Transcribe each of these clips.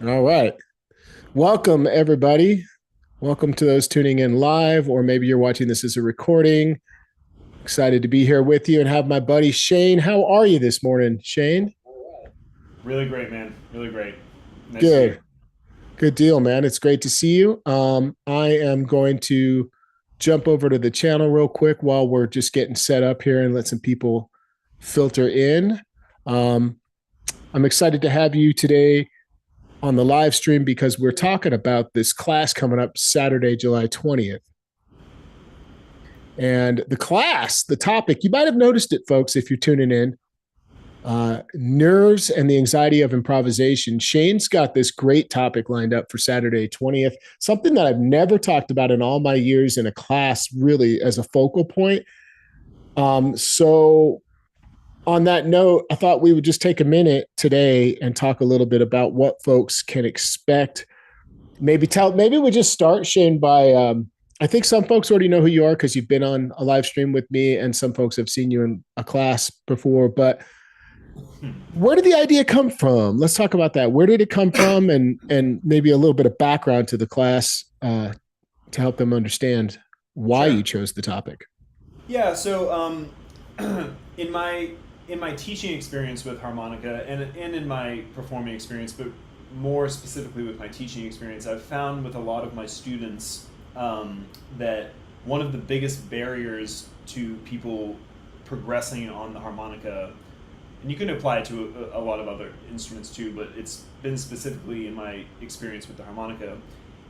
All right. Welcome, everybody. Welcome to those tuning in live, or maybe you're watching this as a recording. Excited to be here with you and have my buddy Shane. How are you this morning, Shane? Really great, man. Really great. Nice to be Good. here. Good deal, man. It's great to see you. I am going to jump over to the channel real quick while we're just getting set up here and let some people filter in. Um, I'm excited to have you today on the live stream because we're talking about this class coming up Saturday, July 20th. And the class, the topic, you might have noticed it, folks, if you're tuning in, nerves and the anxiety of improvisation. Shane's got this great topic lined up for Saturday 20th, something that I've never talked about in all my years in a class, really, as a focal point. So, on that note, I thought we would just take a minute today and talk a little bit about what folks can expect. Maybe we just start, Shane, by I think some folks already know who you are because you've been on a live stream with me, and some folks have seen you in a class before. But where did the idea come from? Let's talk about that. Where did it come from, and maybe a little bit of background to the class to help them understand why you Sure. chose the topic. Yeah. In my teaching experience with harmonica and in my performing experience, but more specifically with my teaching experience, I've found with a lot of my students that one of the biggest barriers to people progressing on the harmonica, and you can apply it to a lot of other instruments too, but it's been specifically in my experience with the harmonica,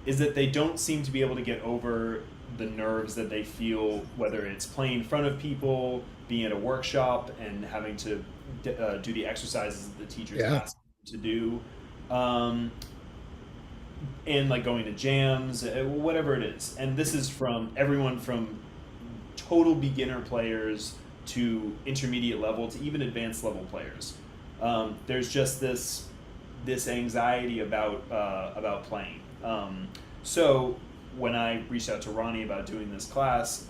is that they don't seem to be able to get over the nerves that they feel, whether it's playing in front of people, being at a workshop, and having to do the exercises that the teachers Yeah. ask them to do, um, and like going to jams, whatever it is. And this is from everyone from total beginner players to intermediate level to even advanced level players. There's just this anxiety about playing. So when I reached out to Ronnie about doing this class,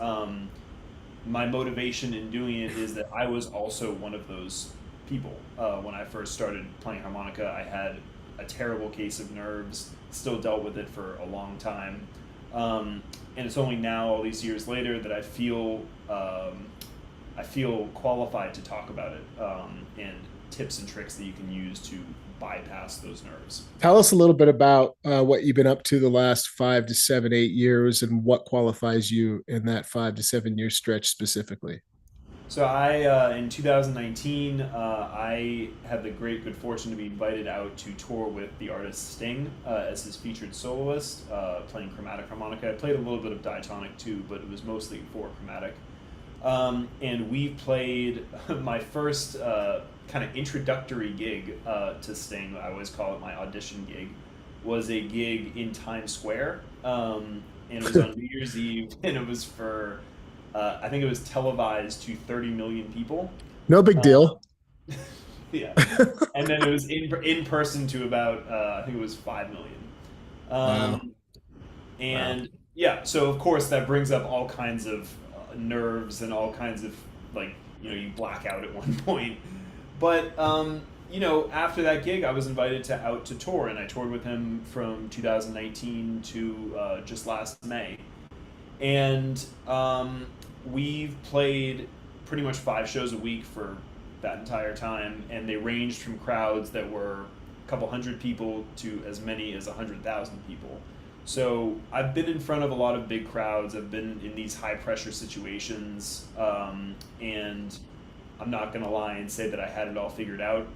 my motivation in doing it is that I was also one of those people. When I first started playing harmonica, I had a terrible case of nerves. Still dealt with it for a long time, and it's only now, all these years later, that I feel qualified to talk about it, and tips and tricks that you can use to bypass those nerves. Tell us a little bit about what you've been up to the last 5 to 7, 8 years, and what qualifies you in that 5 to 7 year stretch specifically. So in 2019, I had the great good fortune to be invited out to tour with the artist Sting as his featured soloist, playing chromatic harmonica. I played a little bit of diatonic too, but it was mostly for chromatic. And we played my first kind of introductory gig to Sting. I always call it my audition gig. Was a gig in Times Square, and it was on New Year's Eve, and it was for I think it was televised to 30 million people. No big Um, deal. yeah, and then it was in person to about I think it was 5 million. Wow. Um, Wow. and yeah, so of course that brings up all kinds of nerves and all kinds of, like, you black out at one point. But after that gig, I was invited to out to tour, and I toured with him from 2019 to just last May, and we've played pretty much 5 shows a week for that entire time, and they ranged from crowds that were a couple hundred people to as many as 100,000 people. So I've been in front of a lot of big crowds. I've been in these high pressure situations, and I'm not gonna lie and say that I had it all figured out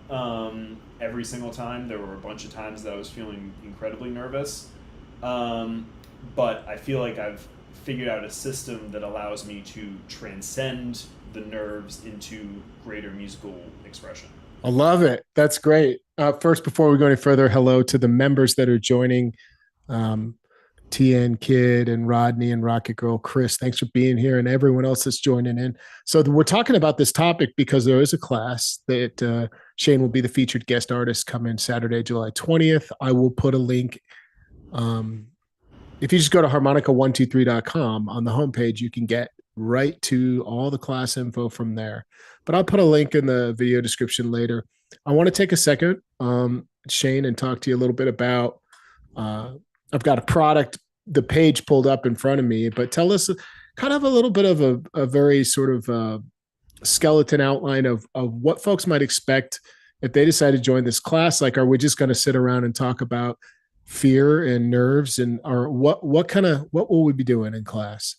every single time. There were a bunch of times that I was feeling incredibly nervous, um, but I feel like I've figured out a system that allows me to transcend the nerves into greater musical expression. I love it. That's great. First, before we go any further, hello to the members that are joining. Um, TN Kid and Rodney and Rocket Girl Chris. Thanks for being here, and everyone else that's joining in. So we're talking about this topic because there is a class that Shane will be the featured guest artist coming Saturday, July 20th. I will put a link. Um, if you just go to harmonica123.com on the homepage, you can get right to all the class info from there. But I'll put a link in the video description later. I want to take a second. Shane, and talk to you a little bit about. Uh, I've got a product, the page pulled up in front of me, but tell us kind of a little bit of a very sort of skeleton outline of what folks might expect if they decide to join this class. Like, are we just going to sit around and talk about fear and nerves, and or what kind of what will we be doing in class?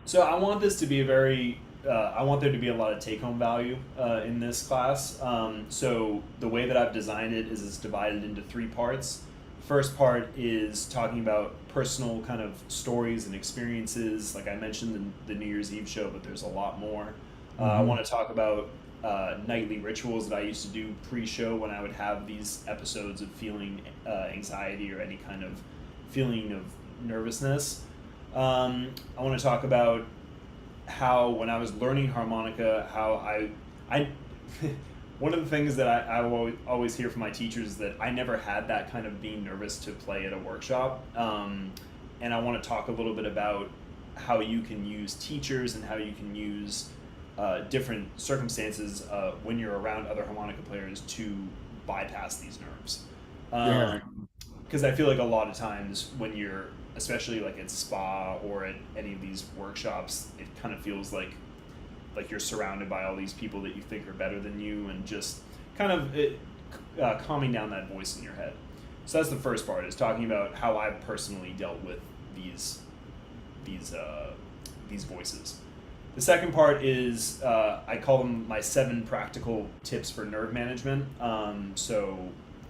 So I want this to be a very I want there to be a lot of take-home value in this class. So the way that I've designed it is it's divided into three parts. First part is talking about personal kind of stories and experiences. Like I mentioned the New Year's Eve show, but there's a lot more. I Mm-hmm. want to talk about nightly rituals that I used to do pre-show when I would have these episodes of feeling anxiety or any kind of feeling of nervousness. I want to talk about how when I was learning harmonica, how I one of the things that I always hear from my teachers is that I never had that kind of being nervous to play at a workshop. And I want to talk a little bit about how you can use teachers and how you can use different circumstances when you're around other harmonica players to bypass these nerves. Yeah. Because I feel like a lot of times when you're, especially like at spa or at any of these workshops, it kind of feels like you're surrounded by all these people that you think are better than you, and just kind of calming down that voice in your head. So that's the first part, is talking about how I've personally dealt with these these voices. The second part is I call them my 7 practical tips for nerve management. So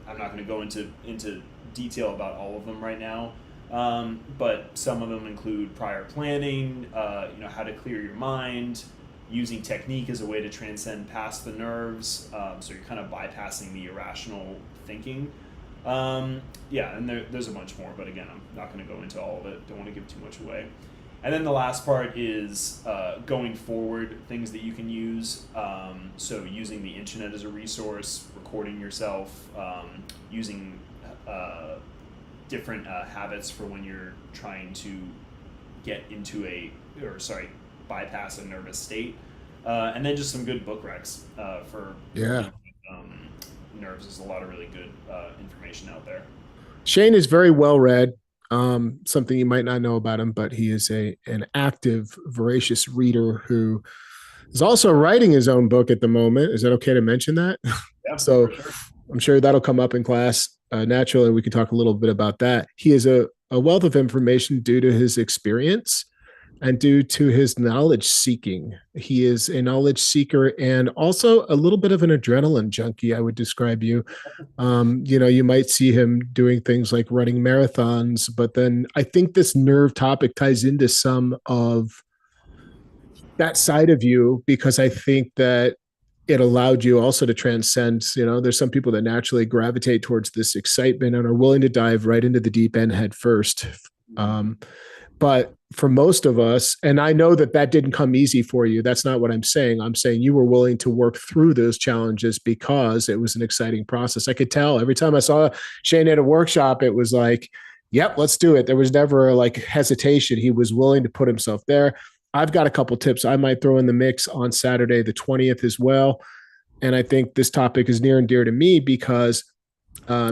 I'm not going to go into detail about all of them right now, but some of them include prior planning, how to clear your mind, using technique as a way to transcend past the nerves. So you're kind of bypassing the irrational thinking. Yeah, and there's a bunch more, but again, I'm not going to go into all of it. Don't want to give too much away. And then the last part is going forward, things that you can use. So using the internet as a resource, recording yourself, using different habits for when you're trying to get into bypass a nervous state. And then just some good book recs for Yeah. working with nerves. There's a lot of really good information out there. Shane is very well read. Something you might not know about him, but he is an active, voracious reader who is also writing his own book at the moment. Is that okay to mention that? Yeah, So for sure. I'm sure that'll come up in class naturally. We can talk a little bit about that. He is a wealth of information due to his experience and due to his knowledge seeking. He is a knowledge seeker and also a little bit of an adrenaline junkie, I would describe you. You might see him doing things like running marathons, but then I think this nerve topic ties into some of that side of you because I think that it allowed you also to transcend. There's some people that naturally gravitate towards this excitement and are willing to dive right into the deep end head first. Mm-hmm. Um, but for most of us, and I know that that didn't come easy for you. That's not what I'm saying. I'm saying you were willing to work through those challenges because it was an exciting process. I could tell every time I saw Shane at a workshop, it was like, yep, let's do it. There was never like hesitation. He was willing to put himself there. I've got a couple tips I might throw in the mix on Saturday, the 20th as well. And I think this topic is near and dear to me because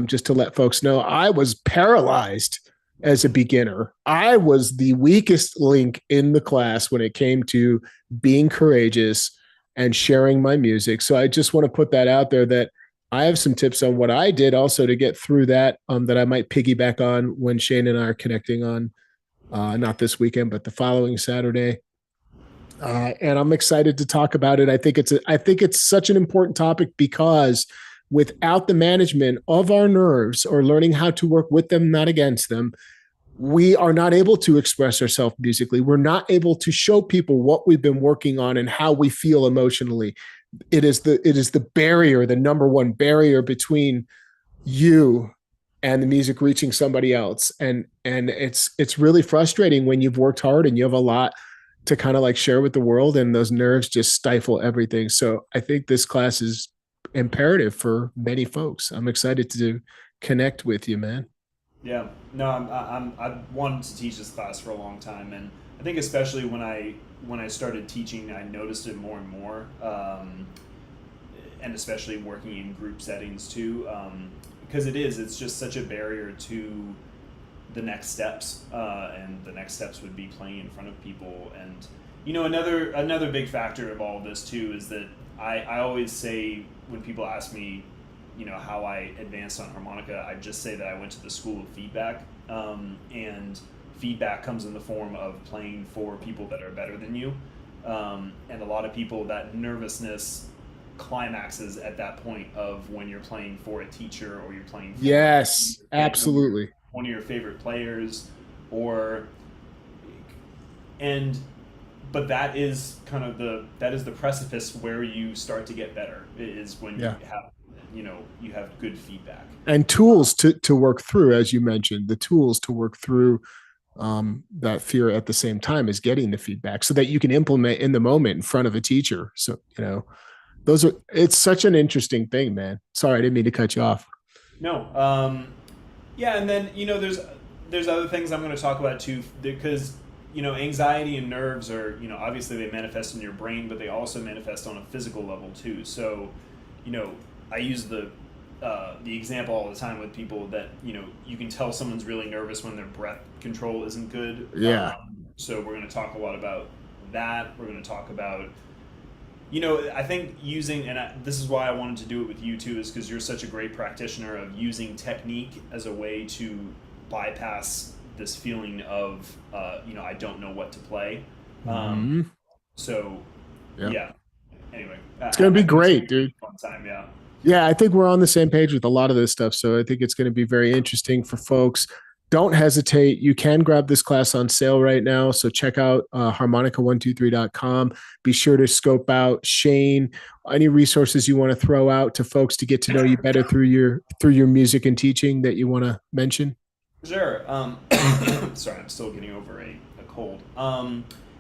just to let folks know, I was paralyzed as a beginner. I was the weakest link in the class when it came to being courageous and sharing my music. So I just want to put that out there that I have some tips on what I did also to get through that that I might piggyback on when Shane and I are connecting on not this weekend, but the following Saturday. And I'm excited to talk about it. I think it's such an important topic because without the management of our nerves or learning how to work with them, not against them, we are not able to express ourselves musically. We're not able to show people what we've been working on and how we feel emotionally. It is the barrier, the number one barrier between you and the music reaching somebody else. And it's really frustrating when you've worked hard and you have a lot to kind of like share with the world and those nerves just stifle everything. So I think this class is imperative for many folks. I'm excited to connect with you, man. Yeah, no, I've wanted to teach this class for a long time, and I think especially when I started teaching, I noticed it more and more, and especially working in group settings too, because because it's just such a barrier to the next steps, and the next steps would be playing in front of people. And another big factor of all of this too is that I always say when people ask me, how I advanced on harmonica, I just say that I went to the school of feedback, and feedback comes in the form of playing for people that are better than you, and a lot of people, that nervousness climaxes at that point of when you're playing for a teacher, or you're playing for Yes, absolutely. one of your favorite players, or and but that is the precipice where you start to get better, is when Yeah. you have good feedback. And tools to work through, as you mentioned, the tools to work through that fear at the same time is getting the feedback so that you can implement in the moment in front of a teacher. So, it's such an interesting thing, man. Sorry, I didn't mean to cut you off. No, yeah, and then there's other things I'm going to talk about too, because anxiety and nerves are, obviously they manifest in your brain, but they also manifest on a physical level too. So, I use the example all the time with people that you can tell someone's really nervous when their breath control isn't good. Yeah. So we're going to talk a lot about that. We're going to talk about I think using, and this is why I wanted to do it with you too, is because you're such a great practitioner of using technique as a way to bypass this feeling of I don't know what to play. Mm-hmm. So Yeah. yeah. Anyway, It's going to I be think it's great, gonna dude. be a fun time. Yeah. Yeah, I think we're on the same page with a lot of this stuff. So I think it's going to be very interesting for folks. Don't hesitate. You can grab this class on sale right now. So check out harmonica123.com. Be sure to scope out Shane, any resources you want to throw out to folks to get to know you better through your music and teaching that you want to mention. Sure. Sorry, I'm still getting over a cold.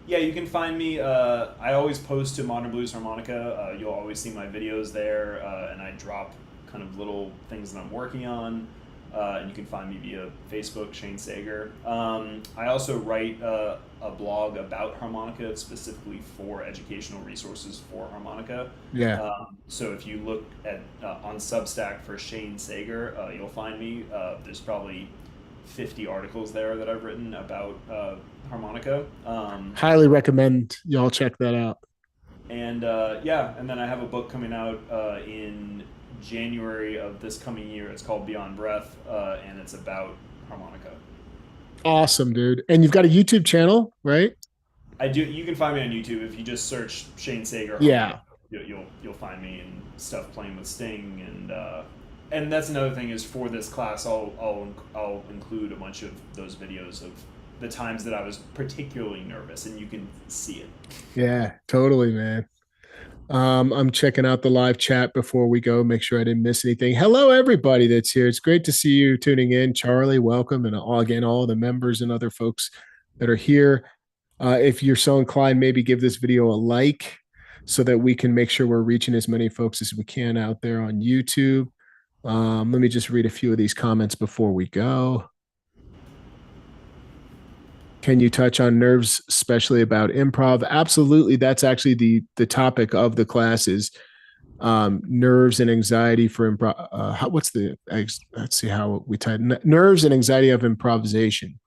Yeah, you can find me. I always post to Modern Blues Harmonica. You'll always see my videos there, and I drop kind of little things that I'm working on. And you can find me via Facebook, Shane Sager. I also write a blog about harmonica, specifically for educational resources for harmonica. Yeah. So if you look at on Substack for Shane Sager, you'll find me. There's probably 50 articles there that I've written about harmonica. Highly recommend y'all check that out. And yeah, and then I have a book coming out in January of this coming year. It's called Beyond Breath, and it's about harmonica. Awesome, dude. And you've got a YouTube channel, right? I do. You can find me on YouTube if you just search Shane Sager harmonica. Yeah. You'll find me and stuff playing with Sting, and that's another thing is for this class I'll include a bunch of those videos of the times that I was particularly nervous, and you can see it. Yeah, totally, man. I'm checking out the live chat before we go. Make sure I didn't miss anything. Hello, everybody that's here. It's great to see you tuning in. Charlie, welcome. And all the members and other folks that are here. If you're so inclined, maybe give this video a like so that we can make sure we're reaching as many folks as we can out there on YouTube. Let me just read a few of these comments before we go. Can you touch on nerves, especially about improv? Absolutely. That's actually the topic of the class is nerves and anxiety for improv. Let's see how we tied nerves and anxiety of improvisation.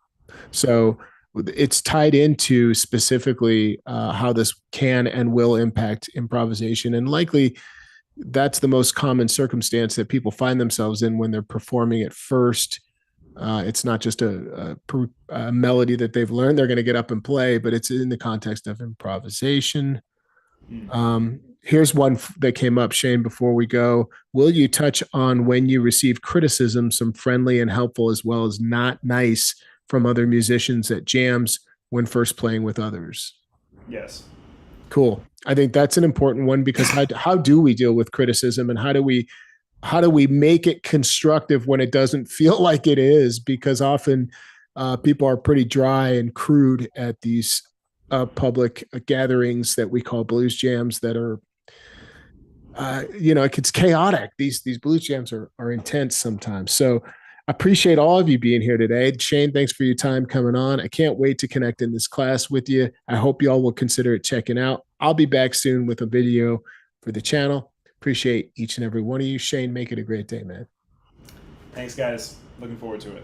So it's tied into specifically how this can and will impact improvisation, and likely that's the most common circumstance that people find themselves in when they're performing at first. It's not just a melody that they've learned they're going to get up and play, but it's in the context of improvisation. Here's one that came up, Shane, before we go. Will you touch on when you receive criticism, some friendly and helpful as well as not nice, from other musicians at jams when first playing with others? Yes. Cool. I think that's an important one, because how do we deal with criticism, and how do we make it constructive when it doesn't feel like it is? Because often people are pretty dry and crude at these public gatherings that we call blues jams that are, it's chaotic. These blues jams are intense sometimes. So I appreciate all of you being here today. Shane, thanks for your time coming on. I can't wait to connect in this class with you. I hope you all will consider it checking out. I'll be back soon with a video for the channel. Appreciate each and every one of you. Shane, make it a great day, man. Thanks, guys. Looking forward to it.